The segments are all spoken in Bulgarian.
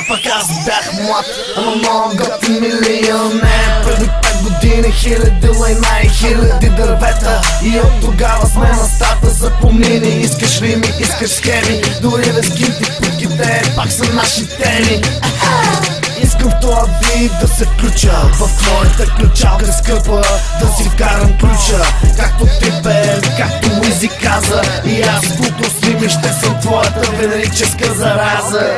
пак аз бях млад, ама много готин милионер. Преди 5 години хиляди лайна и хиляди дървета, и от тогава сме на старта запомнени. Искаш рими, искаш схеми, дори лескинти пуките пак са наши теми. Искам в това вид да се включа в твоята ключалка скъпа, да си вкарам ключа, както ти бе, както Уизи каза. И аз култо слими ще съм твоята венерическа зараза.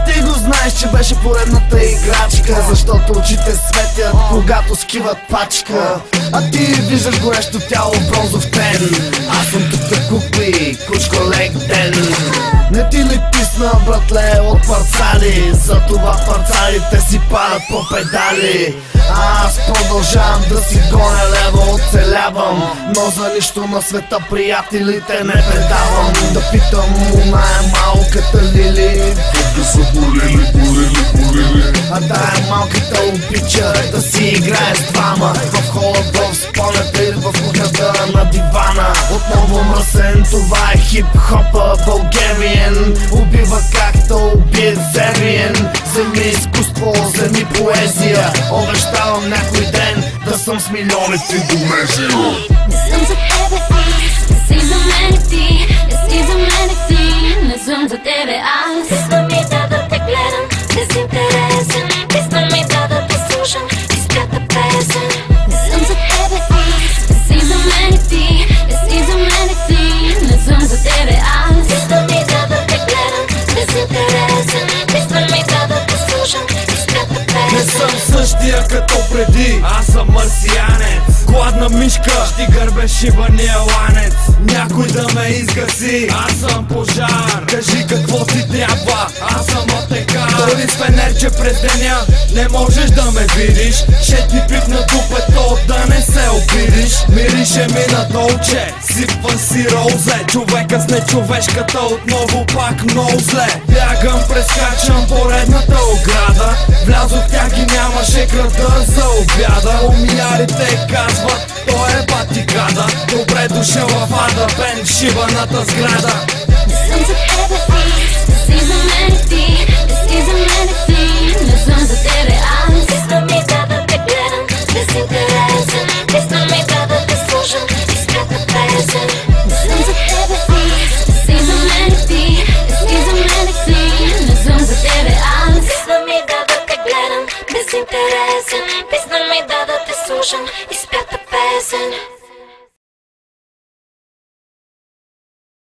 Ти го знаеш, че беше поредната играчка, защото очите светят, когато скиват пачка. А ти виждаш горещо тяло в бронзов тен. Аз съм тук за кукли, кучко лек ден. Не ти ли писна, братле, от парцали? Затова парцалите си падат по педали. Аз продължавам да си гоня лева, оцелявам, но за нищо на света приятелите не предавам. Да питам най-малката Лили, да са болели, а тая малката обича да си играе с двама в хола, в спонята или в кухнята на дивана. Отново мръсен, това е хип-хопа българиен. Убива както убие сериен. Вземи изкуство, вземи поезия. Обещавам някой ден да съм с милионите Индонезия. Не съм за тебе аз, не си за мене ти, не си за мене ти, не съм за тебе аз. Писна ми да те гледам, безинтересен, писна ми да те слушам, изпята песен. Не съм за тебе аз, не си за мене ти, не си за мене ти, не съм за тебе аз. Писна ми да те гледам, безинтересен, писна ми да те слушам, изпята песен. Не съм същия като преди, аз съм марсианец. Гладна мишка, ще гърбе шибания ланец. Някой да ме изгаси, аз съм пожар. Кажи какво ти трябва, аз съм отека. Дори с фенерче през деня не можеш да ме видиш. Ще ти пипна дупето, да не се обидиш. Мирише ми на долче, сипва си роузе. Човека с нечовешката отново пак много зле. Бягам, прескачам поредната ограда. Влязох в тях и нямаше града за обяда. Умиярите казват, той е батикада. Добре дошъл в Ада, бен шибаната сграда. Не съм за тебе аз, не си за мене ти, не си за мене ти, не съм за тебе аз. Писна ми да те гледам, безинтересен, писна ми да те слушам, изпята песен. Не съм за тебе аз, не си за мене ти, не си за мене ти, не съм за тебе аз. Писна ми да те гледам, безинтересен, писна ми да те слушам, изпята песен.